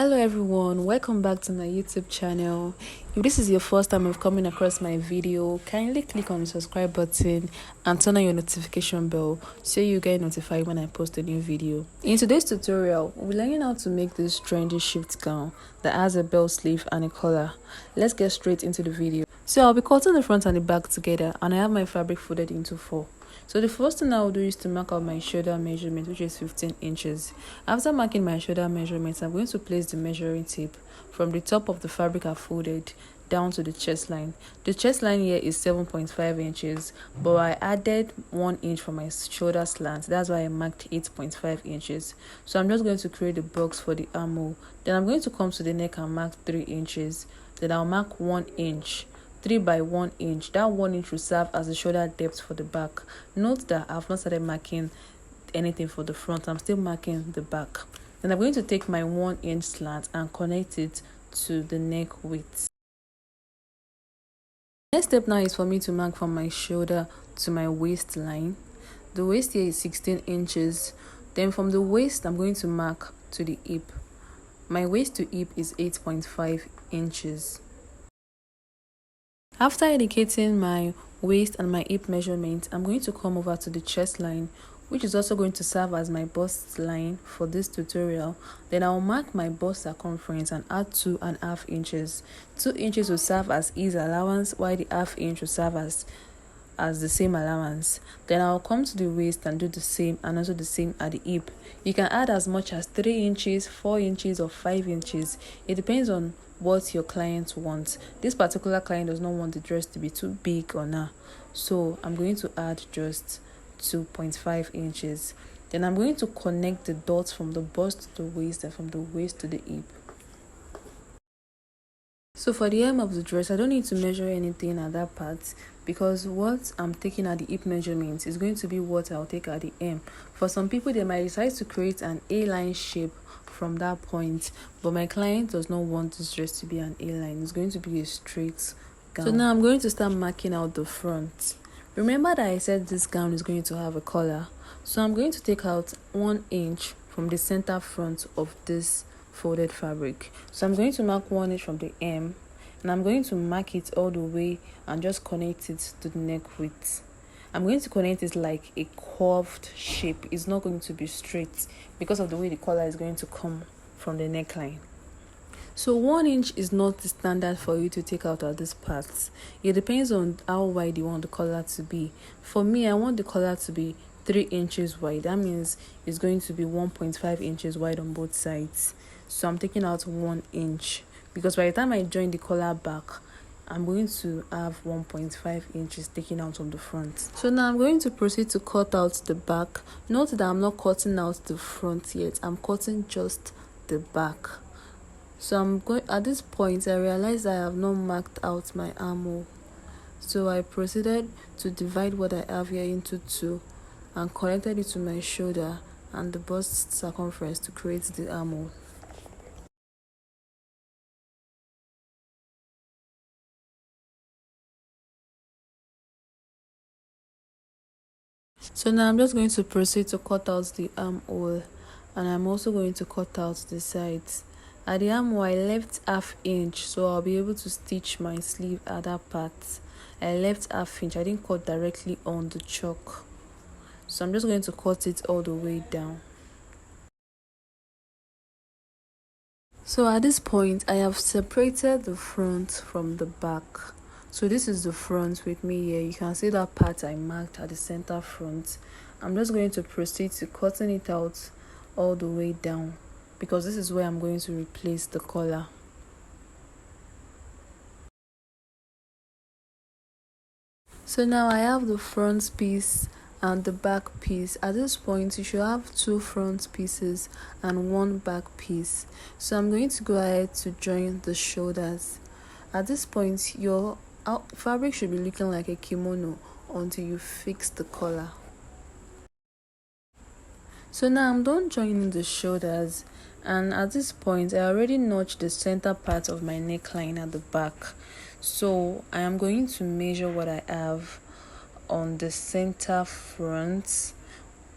Hello everyone, welcome back to my YouTube channel. If this is your first time of coming across my video, kindly click on the subscribe button and turn on your notification bell so you get notified when I post a new video. In today's tutorial, we'll be learning how to make this trendy shift gown that has a bell sleeve and a collar. Let's get straight into the video. So I'll be cutting the front and the back together, and I have my fabric folded into 4. So the first thing I will do is to mark out my shoulder measurement, which is 15 inches. After marking my shoulder measurements, I'm going to place the measuring tape from the top of the fabric I folded down to the chest line. The chest line here is 7.5 inches, but I added 1 inch for my shoulder slant. That's why I marked 8.5 inches. So I'm just going to create a box for the armhole. Then I'm going to come to the neck and mark 3 inches. Then I'll mark 1 inch. 3 by 1 inch. That 1 inch will serve as the shoulder depth for the back. Note that I've not started marking anything for the front. I'm still marking the back. Then I'm going to take my 1 inch slant and connect it to the neck width. Next step now is for me to mark from my shoulder to my waistline. The waist here is 16 inches. Then from the waist, I'm going to mark to the hip. My waist to hip is 8.5 inches. After indicating my waist and my hip measurement, I'm going to come over to the chest line, which is also going to serve as my bust line for this tutorial. Then I'll mark my bust circumference and add 2.5 inches. 2 inches will serve as ease allowance, while the ½ inch will serve as the same allowance. Then I'll come to the waist and do the same, and also the same at the hip. You can add as much as 3 inches, 4 inches, or 5 inches. It depends on what your client wants. This particular client does not want the dress to be too big or not, so I'm going to add just 2.5 inches. Then I'm going to connect the dots from the bust to the waist and from the waist to the hip. So for the hem of the dress, I don't need to measure anything at that part, because what I'm taking at the hip measurement is going to be what I'll take at the hem. For some people, they might decide to create an A-line shape from that point, but my client does not want this dress to be an A-line. It's going to be a straight gown. So now I'm going to start marking out the front. Remember that I said this gown is going to have a collar, so I'm going to take out 1 inch from the center front of this folded fabric. So I'm going to mark 1 inch from the hem, and I'm going to mark it all the way and just connect it to the neck width. I'm going to connect it like a curved shape. It's not going to be straight because of the way the collar is going to come from the neckline. So 1 inch is not the standard for you to take out at this part. It depends on how wide you want the collar to be. For me, I want the collar to be 3 inches wide. That means it's going to be 1.5 inches wide on both sides. So I'm taking out 1 inch, because by the time I join the collar back, I'm going to have 1.5 inches taken out on the front. So now I'm going to proceed to cut out the back. Note that I'm not cutting out the front yet. I'm cutting just the back. So I'm going, at this point, I realized I have not marked out my armhole. So I proceeded to divide what I have here into 2 and connected it to my shoulder and the bust circumference to create the armhole. So now I'm just going to proceed to cut out the armhole, and I'm also going to cut out the sides. At the armhole, I left ½ inch, so I'll be able to stitch my sleeve at that part. I left ½ inch. I didn't cut directly on the chalk, so I'm just going to cut it all the way down. So at this point, I have separated the front from the back. So this is the front with me here. You can see that part I marked at the center front. I'm just going to proceed to cutting it out all the way down, because this is where I'm going to replace the collar. So now I have the front piece and the back piece. At this point, you should have 2 front pieces and 1 back piece. So I'm going to go ahead to join the shoulders. At this point, your fabric should be looking like a kimono until you fix the collar. So now I'm done joining the shoulders, and at this point I already notched the center part of my neckline at the back. So I am going to measure what I have on the center front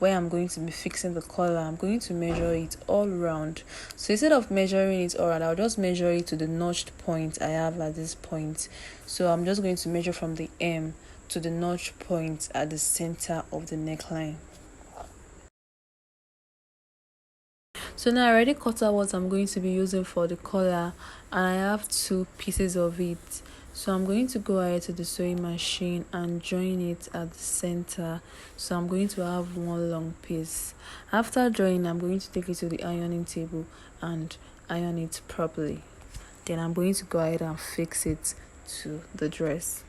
where I'm going to be fixing the collar, I'm going to measure it all round. So instead of measuring it all around, I'll just measure it to the notched point I have at this point. So I'm just going to measure from the hem to the notch point at the center of the neckline. So now I already cut out what I'm going to be using for the collar, and I have 2 pieces of it. So I'm going to go ahead to the sewing machine and join it at the center. So I'm going to have 1 long piece. After joining, I'm going to take it to the ironing table and iron it properly. Then I'm going to go ahead and fix it to the dress.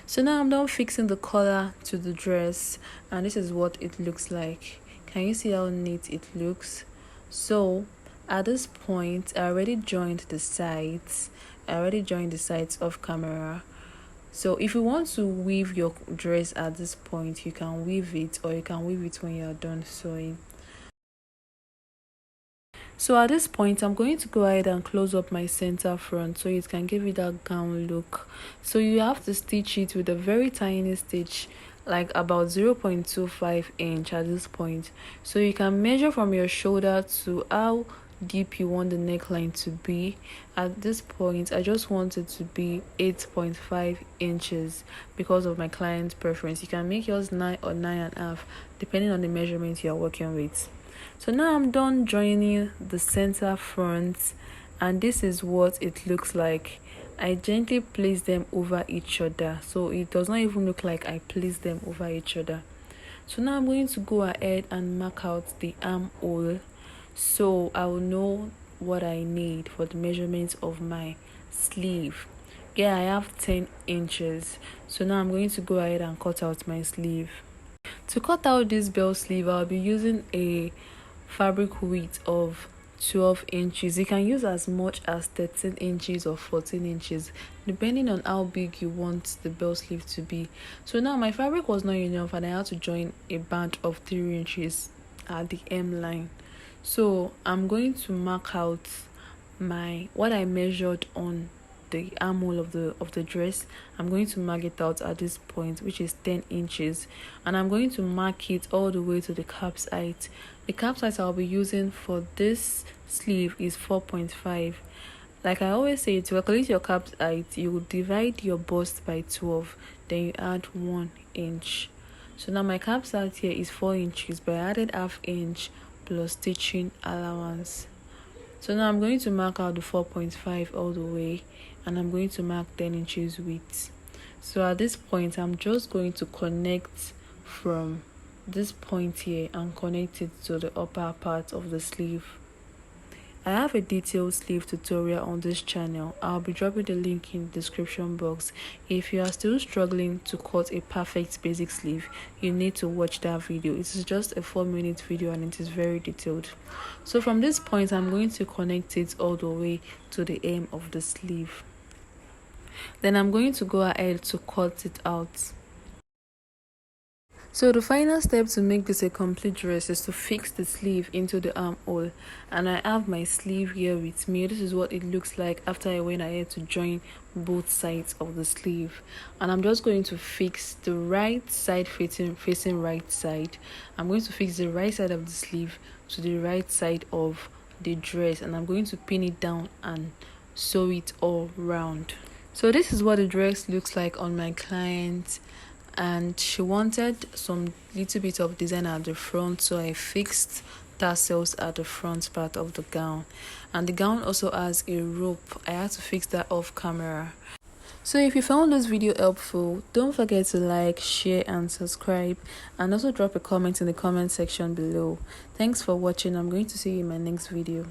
So now I'm done fixing the collar to the dress, and this is what it looks like. Can you see how neat it looks? So at this point, I already joined the sides. Off camera. So if you want to weave your dress at this point, you can weave it, or you can weave it when you're done sewing. So at this point, I'm going to go ahead and close up my center front so it can give it that gown look. So you have to stitch it with a very tiny stitch, like about 0.25 inch at this point. So you can measure from your shoulder to how deep you want the neckline to be. At this point, I just want it to be 8.5 inches because of my client's preference. You can make yours 9 or 9.5 depending on the measurement you are working with. So now I'm done joining the center front, and this is what it looks like. I gently place them over each other, so it does not even look like I placed them over each other. So now I'm going to go ahead and mark out the armhole, so I will know what I need for the measurements of my sleeve. Yeah, I have 10 inches. So now I'm going to go ahead and cut out my sleeve. To cut out this bell sleeve, I'll be using a fabric width of 12 inches. You can use as much as 13 inches or 14 inches depending on how big you want the bell sleeve to be. So now my fabric was not enough, and I had to join a band of 3 inches at the hem line. So I'm going to mark out what I measured on the armhole of the dress. I'm going to mark it out at this point, which is 10 inches, and I'm going to mark it all the way to the cap's height. The cap's height I'll be using for this sleeve is 4.5. Like I always say, to calculate your cap's height, you will divide your bust by 12, then you add 1 inch. So now my cap's height here is 4 inches, but I added half inch plus stitching allowance. So now I'm going to mark out the 4.5 all the way, and I'm going to mark 10 inches width. So at this point, I'm just going to connect from this point here and connect it to the upper part of the sleeve. I have a detailed sleeve tutorial on this channel. I'll be dropping the link in the description box. If you are still struggling to cut a perfect basic sleeve, you need to watch that video. It is just a 4-minute video and it is very detailed. So from this point, I'm going to connect it all the way to the hem of the sleeve. Then I'm going to go ahead to cut it out. So the final step to make this a complete dress is to fix the sleeve into the armhole, and I have my sleeve here with me. This is what it looks like after I went ahead to join both sides of the sleeve, and I'm just going to fix the right side facing right side. I'm going to fix the right side of the sleeve to the right side of the dress, and I'm going to pin it down and sew it all round. So this is what the dress looks like on my client, and she wanted some little bit of design at the front, so I fixed tassels at the front part of the gown, and the gown also has a rope. I had to fix that off camera. So if you found this video helpful, don't forget to like, share and subscribe, and also drop a comment in the comment section below. Thanks for watching. I'm going to see you in my next video.